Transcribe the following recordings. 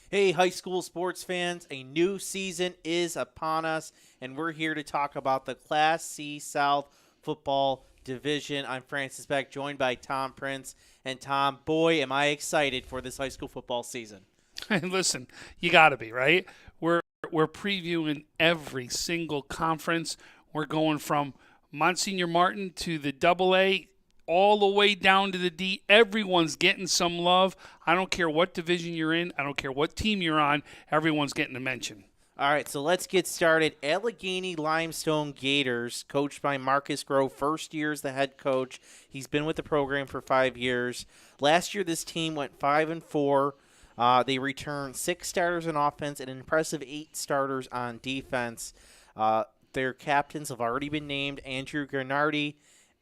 Hey, high school sports fans, a new season is upon us, and we're here to talk about the Class C South football division. I'm Francis Beck, joined by Tom Prince. And Tom, boy, am I excited for this high school football season. Listen, you got to be, right? We're previewing every single conference. We're going from Monsignor Martin to the AA, all the way down to the D. Everyone's getting some love. I don't care what division you're in. I don't care what team you're on. Everyone's getting a mention. All right, so let's get started. Allegheny Limestone Gators, coached by Marcus Grove, first year as the head coach. He's been with the program for 5 years. Last year, this team went 5-4. They returned 6 starters on offense and an impressive 8 starters on defense. Their captains have already been named: Andrew Granardi,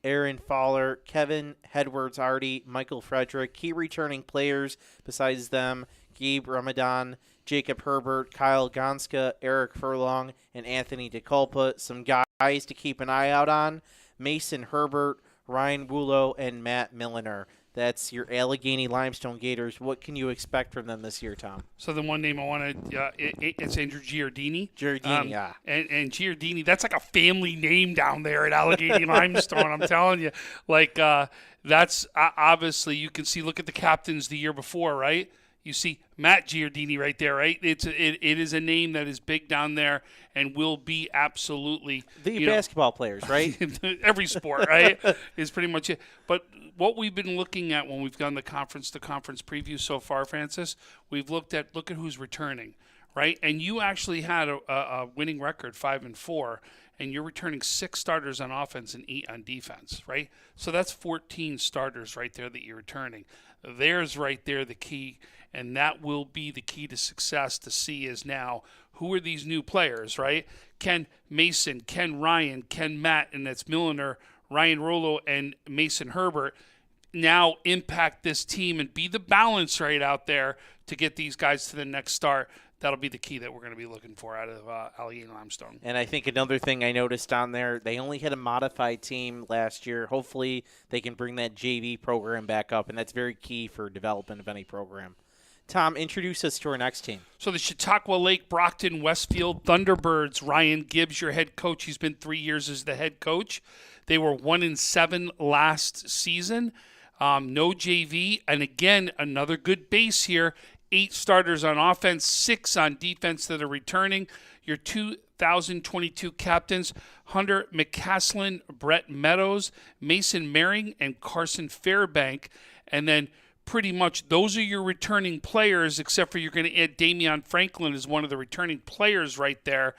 Aaron Fowler, Kevin Hedwards-Arty, Michael Frederick. Key returning players besides them: Gabe Ramadan, Jacob Herbert, Kyle Gonska, Eric Furlong, and Anthony DeCulpa. Some guys to keep an eye out on: Mason Herbert, Ryan Wulo, and Matt Milliner. That's your Allegheny Limestone Gators. What can you expect from them this year, Tom? So the one name I want to it's Andrew Giardini. Giardini, yeah. And Giardini, that's like a family name down there at Allegheny Limestone. I'm telling you, that's obviously you can see. Look at the captains the year before, right? You see Matt Giardini right there, right? It is a name that is big down there and will be absolutely the basketball players, right? Every sport, right, is pretty much it. But what we've been looking at when we've done the conference preview so far, Francis, we've look at who's returning, right? And you actually had a winning record, 5-4, and you're returning 6 starters on offense and 8 on defense, right? So that's 14 starters right there that you're returning. There's right there the key, and that will be the key to success to see is now who are these new players, right? Can Mason, can Ryan, can Matt, and that's Milliner, Ryan Rollo, and Mason Herbert now impact this team and be the balance right out there to get these guys to the next start. That'll be the key that we're going to be looking for out of Allegheny Limestone. And I think another thing I noticed on there, they only had a modified team last year. Hopefully they can bring that JV program back up, and that's very key for development of any program. Tom, introduce us to our next team. So the Chautauqua Lake Brockton Westfield Thunderbirds. Ryan Gibbs, your head coach. He's been 3 years as the head coach. They were 1-7 last season. No JV. And again, another good base here. 8 starters on offense, 6 on defense that are returning. Your 2022 captains: Hunter McCaslin, Brett Meadows, Mason Mering, and Carson Fairbank. And then pretty much those are your returning players, except for you're going to add Damian Franklin as one of the returning players right there.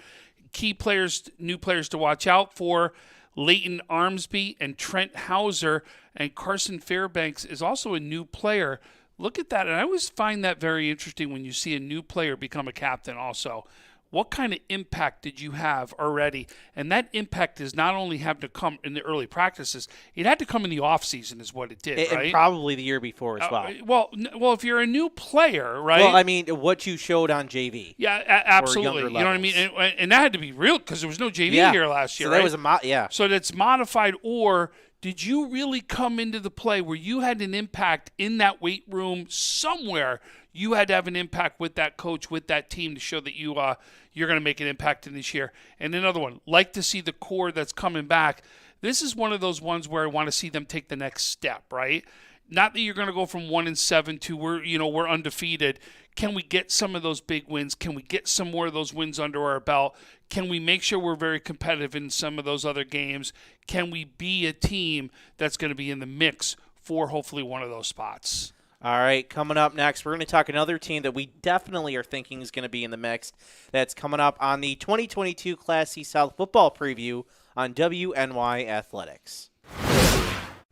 Key players, new players to watch out for: Leighton Armsby and Trent Hauser, and Carson Fairbanks is also a new player. Look at that, and I always find that very interesting when you see a new player become a captain also. What kind of impact did you have already? And that impact does not only have to come in the early practices, it had to come in the offseason is what it did, right? And probably the year before as well. Well, if you're a new player, right? Well, I mean, what you showed on JV. Yeah, absolutely. You know what I mean? And that had to be real because there was no JV here last year, so right? That was So that's modified, or did you really come into the play where you had an impact in that weight room somewhere? You had to have an impact with that coach, with that team to show that you're going to make an impact in this year. And another one, like to see the core that's coming back. This is one of those ones where I want to see them take the next step, right? Not that you're going to go from 1-7 to we're undefeated. Can we get some of those big wins? Can we get some more of those wins under our belt? Can we make sure we're very competitive in some of those other games? Can we be a team that's going to be in the mix for hopefully one of those spots? All right, coming up next, we're going to talk another team that we definitely are thinking is going to be in the mix. That's coming up on the 2022 Class C South football preview on WNY Athletics.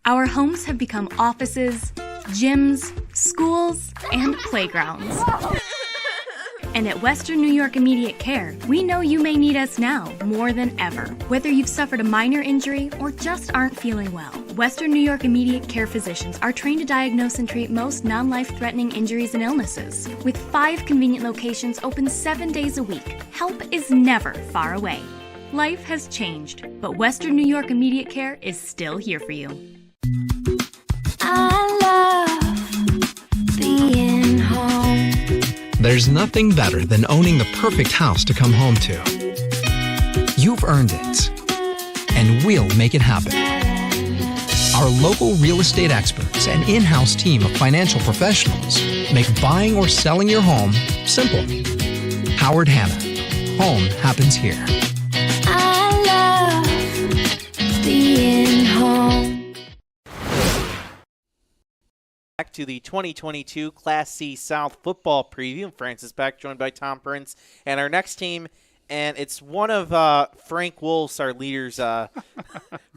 Our homes have become offices, gyms, schools, and playgrounds. And at Western New York Immediate Care, we know you may need us now more than ever. Whether you've suffered a minor injury or just aren't feeling well, Western New York Immediate Care physicians are trained to diagnose and treat most non-life-threatening injuries and illnesses. With 5 convenient locations open 7 days a week, help is never far away. Life has changed, but Western New York Immediate Care is still here for you. I love being home. There's nothing better than owning the perfect house to come home to. You've earned it, and we'll make it happen. Our local real estate experts and in-house team of financial professionals make buying or selling your home simple. Howard Hanna. Home happens here. I love being home. Back to the 2022 Class C South football preview. I'm Francis Beck, joined by Tom Prince, and our next team, and it's one of Frank Wolf's, our leader's,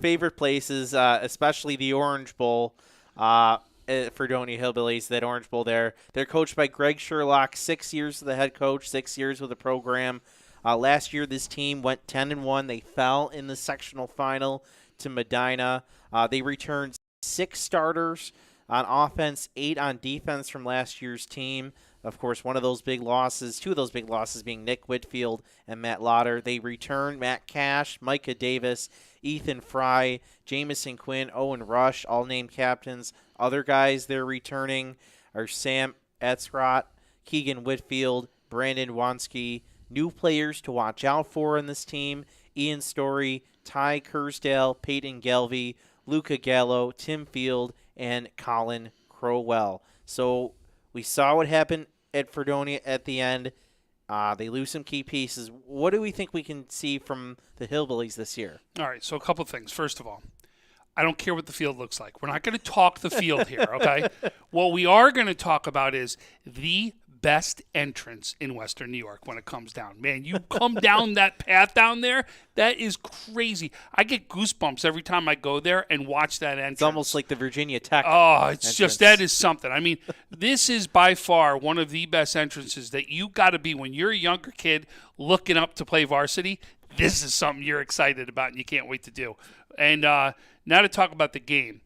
favorite places, especially the Orange Bowl. Fredonia Hillbillies, that Orange Bowl there. They're coached by Greg Sherlock, 6 years as the head coach, 6 years with the program. Last year, this team went 10-1. They fell in the sectional final to Medina. They returned 6 starters on offense, 8 on defense from last year's team. Of course, one of those big losses, 2 of those big losses being Nick Whitfield and Matt Lauder. They returned Matt Cash, Micah Davis, Ethan Fry, Jamison Quinn, Owen Rush, all named captains. Other guys they're returning are Sam Etzrott, Keegan Whitfield, Brandon Wansky. New players to watch out for in this team: Ian Story, Ty Kursdale, Peyton Gelvey, Luca Gallo, Tim Field, and Colin Crowell. So we saw what happened at Fredonia at the end. They lose some key pieces. What do we think we can see from the Hillbillies this year? All right, so a couple things. First of all, I don't care what the field looks like. We're not going to talk the field here, okay? What we are going to talk about is the best entrance in Western New York when it comes down. Man, you come down that path down there, that is crazy. I get goosebumps every time I go there and watch that entrance. It's almost like the Virginia Tech entrance. Just, that is something. I mean, this is by far one of the best entrances that you got to be when you're a younger kid looking up to play varsity. This is something you're excited about and you can't wait to do. And now to talk about the game.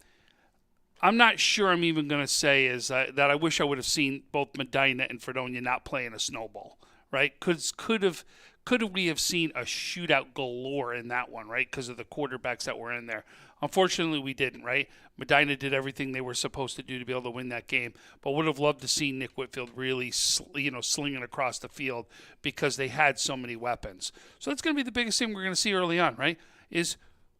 I'm not sure I'm even going to say is that I wish I would have seen both Medina and Fredonia not playing a snowball, right? Could we have seen a shootout galore in that one, right? Because of the quarterbacks that were in there. Unfortunately, we didn't, right? Medina did everything they were supposed to do to be able to win that game, but would have loved to see Nick Whitfield really, slinging across the field because they had so many weapons. So that's going to be the biggest thing we're going to see early on, right? Is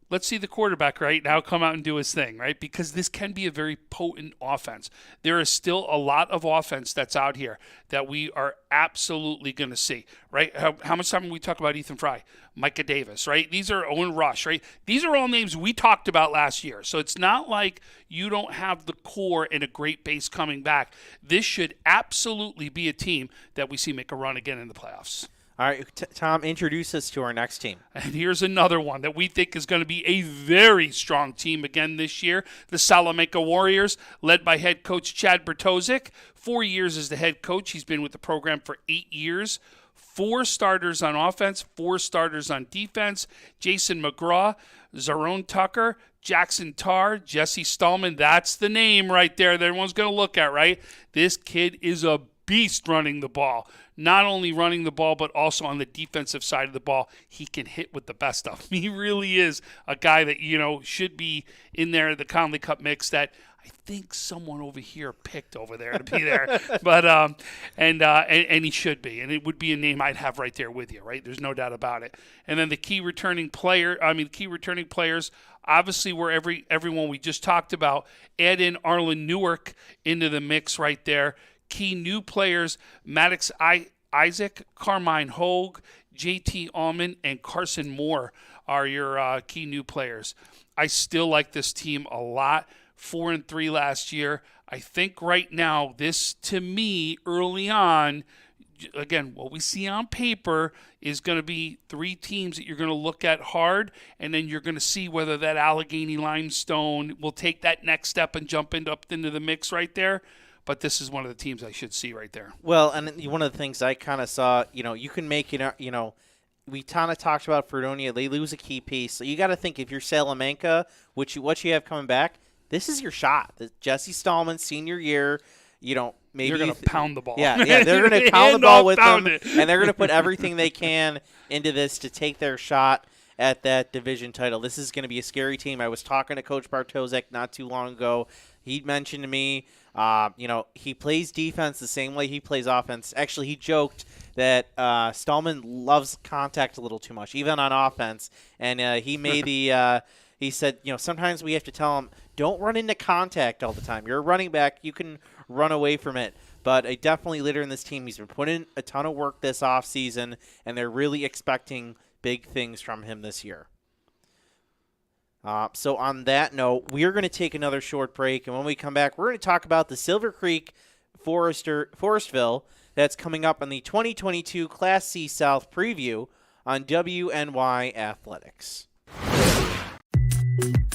let's see the quarterback right now come out and do his thing, right? Because this can be a very potent offense. There is still a lot of offense that's out here that we are absolutely going to see, right? How much time we talk about Ethan Fry, Micah Davis, right? These are Owen Rush, right? These are all names we talked about last year. So it's not like you don't have the core and a great base coming back. This should absolutely be a team that we see make a run again in the playoffs. All right, Tom, introduce us to our next team. And here's another one that we think is going to be a very strong team again this year. The Salamanca Warriors, led by head coach Chad Bertozik. 4 years as the head coach. He's been with the program for 8 years. 4 starters on offense, 4 starters on defense. Jason McGraw, Zarone Tucker, Jackson Tarr, Jesse Stallman. That's the name right there that everyone's going to look at, right? This kid is a beast running the ball. Not only running the ball, but also on the defensive side of the ball, he can hit with the best of them. He really is a guy that, should be in there, the Conley Cup mix that I think someone over here picked over there to be there. But and he should be. And it would be a name I'd have right there with you, right? There's no doubt about it. And then the key returning players, obviously were everyone we just talked about. Add in Arlen Newark into the mix right there. Key new players, Maddox Isaac, Carmine Hogue, JT Allman, and Carson Moore are your key new players. I still like this team a lot. 4-3 last year. I think right now, this to me, early on, again, what we see on paper is going to be 3 teams that you're going to look at hard, and then you're going to see whether that Allegheny Limestone will take that next step and jump up into the mix right there. But this is one of the teams I should see right there. Well, and one of the things I kind of saw, you can make it, we kind of talked about Fredonia. They lose a key piece. So you got to think if you're Salamanca, what you have coming back, this is your shot. The Jesse Stallman senior year, maybe you're going to pound the ball. Yeah, they're going to pound the ball with them, and they're going to put everything they can into this to take their shot at that division title. This is going to be a scary team. I was talking to Coach Bartosek not too long ago. He mentioned to me, he plays defense the same way he plays offense. Actually, he joked that Stallman loves contact a little too much, even on offense. And he made he said, sometimes we have to tell him, don't run into contact all the time. You're a running back. You can run away from it. But a definitely leader in this team. He's been putting in a ton of work this offseason, and they're really expecting big things from him this year. So on that note, we are going to take another short break, and when we come back, we're going to talk about the Silver Creek Forestville that's coming up on the 2022 Class C South preview on WNY Athletics.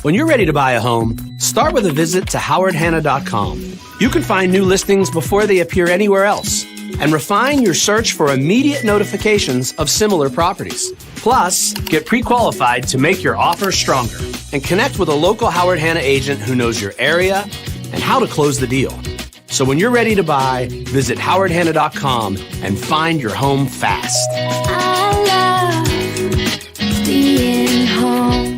When you're ready to buy a home, start with a visit to howardhanna.com. You can find new listings before they appear anywhere else and refine your search for immediate notifications of similar properties. Plus, get pre-qualified to make your offer stronger and connect with a local Howard Hanna agent who knows your area and how to close the deal. So when you're ready to buy, visit howardhanna.com and find your home fast. I love being home.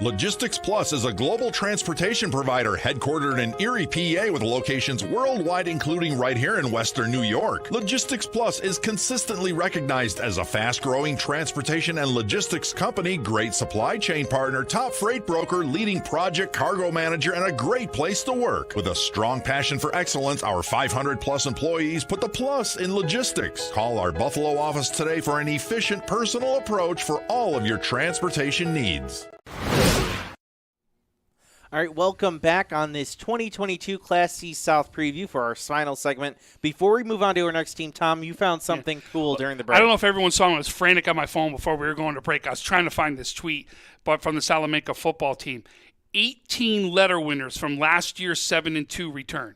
Logistics Plus is a global transportation provider headquartered in Erie, PA, with locations worldwide, including right here in Western New York. Logistics Plus is consistently recognized as a fast-growing transportation and logistics company, great supply chain partner, top freight broker, leading project cargo manager, and a great place to work. With a strong passion for excellence, our 500-plus employees put the plus in logistics. Call our Buffalo office today for an efficient, personal approach for all of your transportation needs. All right, welcome back on this 2022 Class C South preview for our final segment. Before we move on to our next team, Tom, you found something cool during the break. I don't know if everyone saw me. I was frantic on my phone before we were going to break. I was trying to find this tweet, but from the Salamanca football team. 18 letter winners from last year's 7-2 return.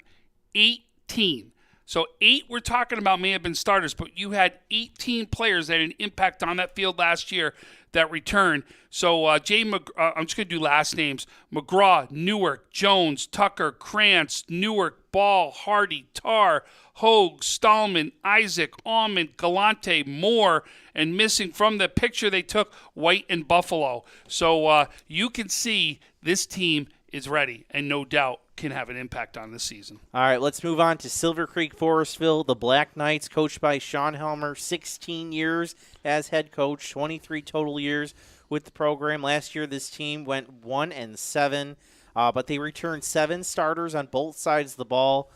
18. So 8 we're talking about may have been starters, but you had 18 players that had an impact on that field last year that returned. So I'm just going to do last names. McGraw, Newark, Jones, Tucker, Krantz, Newark, Ball, Hardy, Tarr, Hogue, Stallman, Isaac, Almond, Galante, Moore, and missing from the picture they took, White and Buffalo. So you can see this team is ready and no doubt can have an impact on this season. All right, let's move on to Silver Creek Forestville. The Black Knights, coached by Sean Helmer, 16 years as head coach, 23 total years with the program. Last year, this team went 1-7, but they returned 7 starters on both sides of the ball.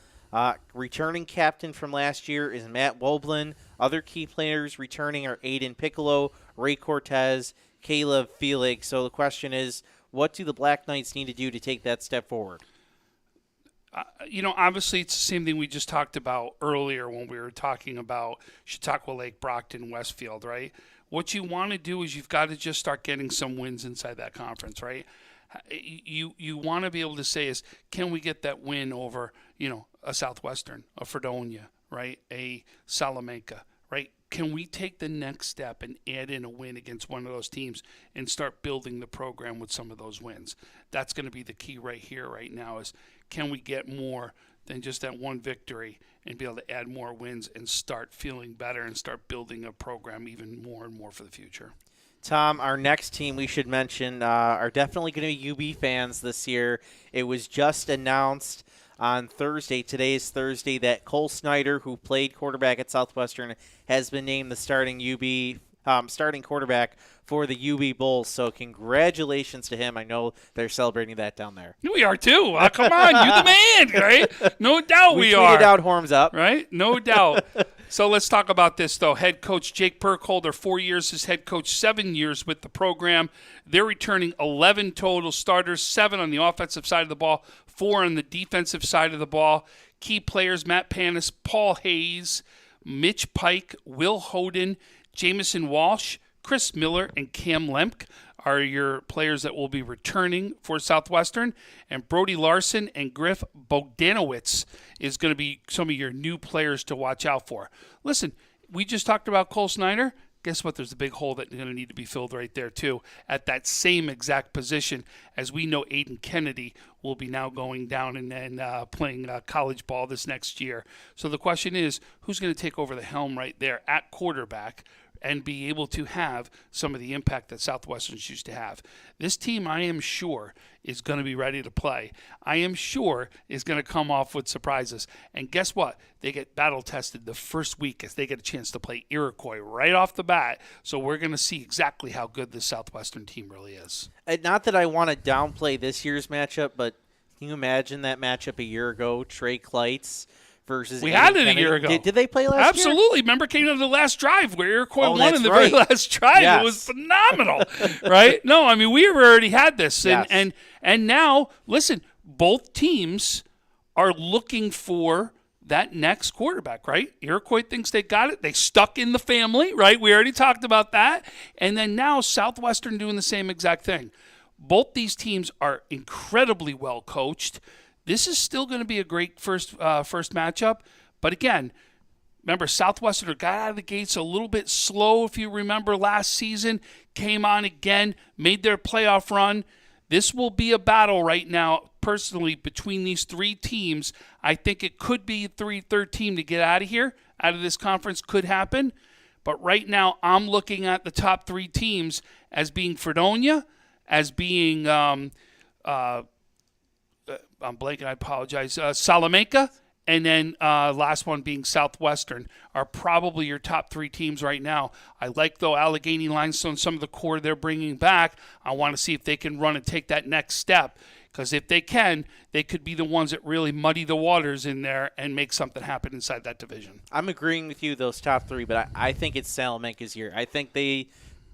Returning captain from last year is Matt Woblin. Other key players returning are Aiden Piccolo, Ray Cortez, Caleb Felix. So the question is, what do the Black Knights need to do to take that step forward? Obviously it's the same thing we just talked about earlier when we were talking about Chautauqua Lake, Brockton, Westfield, right? What you want to do is you've got to just start getting some wins inside that conference, right? You want to be able to say is, can we get that win over, a Southwestern, a Fredonia, right? A Salamanca, right? Can we take the next step and add in a win against one of those teams and start building the program with some of those wins? That's going to be the key right here, right now, is can we get more than just that one victory and be able to add more wins and start feeling better and start building a program even more and more for the future? Tom, our next team we should mention are definitely going to be UB fans this year. It was just announced on Thursday, today's Thursday, that Cole Snyder, who played quarterback at Southwestern, has been named the starting quarterback for the UB Bulls. So congratulations to him. I know they're celebrating that down there. We are too. Come on, you the man, right? No doubt we are. We tweeted out horns up. Right? No doubt. So let's talk about this, though. Head coach Jake Perkholder, 4 years as head coach, 7 years with the program. They're returning 11 total starters, 7 on the offensive side of the ball, 4 on the defensive side of the ball. Key players, Matt Panis, Paul Hayes, Mitch Pike, Will Hoden, Jamison Walsh, Chris Miller, and Cam Lemke are your players that will be returning for Southwestern. And Brody Larson and Griff Bogdanowicz is going to be some of your new players to watch out for. Listen, we just talked about Cole Snyder. Guess what? There's a big hole that's going to need to be filled right there, too, at that same exact position. As we know, Aiden Kennedy will be now going down and playing college ball this next year. So the question is, who's going to take over the helm right there at quarterback and be able to have some of the impact that Southwestern's used to have. This team, I am sure, is going to be ready to play. I am sure is going to come off with surprises. And guess what? They get battle tested the first week as they get a chance to play Iroquois right off the bat. So we're going to see exactly how good this Southwestern team really is. Not that I want to downplay this year's matchup, but can you imagine that matchup a year ago, Trey Kleitz versus We Andy had it Kennedy? a year ago. Did they play last year? Absolutely. Remember, came to the last drive where Iroquois won that's in the right. very last drive. Yes. It was phenomenal, right? No, I mean, we've already had this. And now, listen, both teams are looking for that next quarterback, right? Iroquois thinks they got it. They stuck in the family, right? We already talked about that. And then now Southwestern doing the same exact thing. Both these teams are incredibly well coached. This is still going to be a great first matchup. But again, remember, Southwestern got out of the gates a little bit slow, if you remember last season, came on again, made their playoff run. This will be a battle right now, personally, between these three teams. I think it could be a third team to get out of here, out of this conference, could happen. But right now, I'm looking at the top three teams as being Fredonia, as being I'm blanking, I apologize, Salamanca, and then last one being Southwestern are probably your top three teams right now. I like, though, Allegheny, Limestone, some of the core they're bringing back. I want to see if they can run and take that next step, because if they can, they could be the ones that really muddy the waters in there and make something happen inside that division. I'm agreeing with you, those top three, but I think it's Salamanca's year. I think they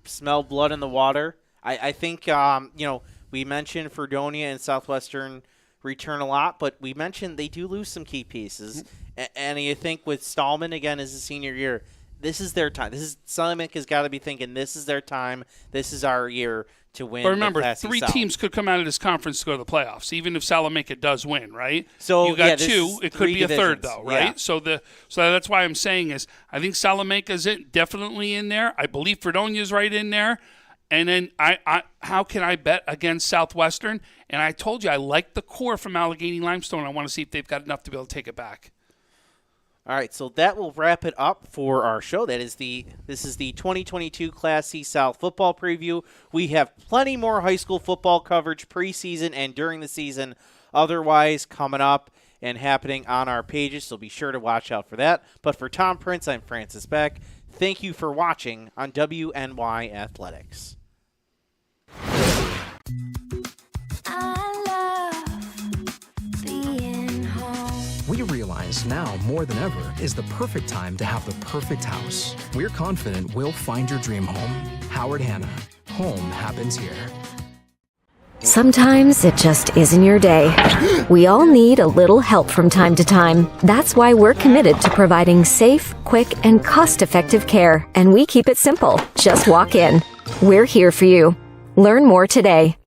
smell blood in the water. I think, we mentioned Fredonia and Southwestern return a lot, but we mentioned they do lose some key pieces. And you think with Stallman, again, as a senior year, this is their time. Salamanca's got to be thinking this is their time. This is our year to win. But remember, the Classy three South. teams could come out of this conference to go to the playoffs, even if Salamanca does win, right? So you got this two. is It could three be a third, divisions. though, right? Yeah. So that's why I'm saying is I think Salamanca's definitely in there. I believe Fredonia's right in there. And then how can I bet against Southwestern? And I told you I like the core from Allegheny Limestone. I want to see if they've got enough to be able to take it back. All right, so that will wrap it up for our show. This is the 2022 Class C South football preview. We have plenty more high school football coverage preseason and during the season otherwise coming up and happening on our pages, so be sure to watch out for that. But for Tom Prince, I'm Francis Beck. Thank you for watching on WNY Athletics. We realize now more than ever is the perfect time to have the perfect house. We're confident we'll find your dream home. Howard Hanna. Home happens here. Sometimes it just isn't your day. We all need a little help from time to time. That's why we're committed to providing safe, quick, and cost-effective care. And we keep it simple. Just walk in. We're here for you. Learn more today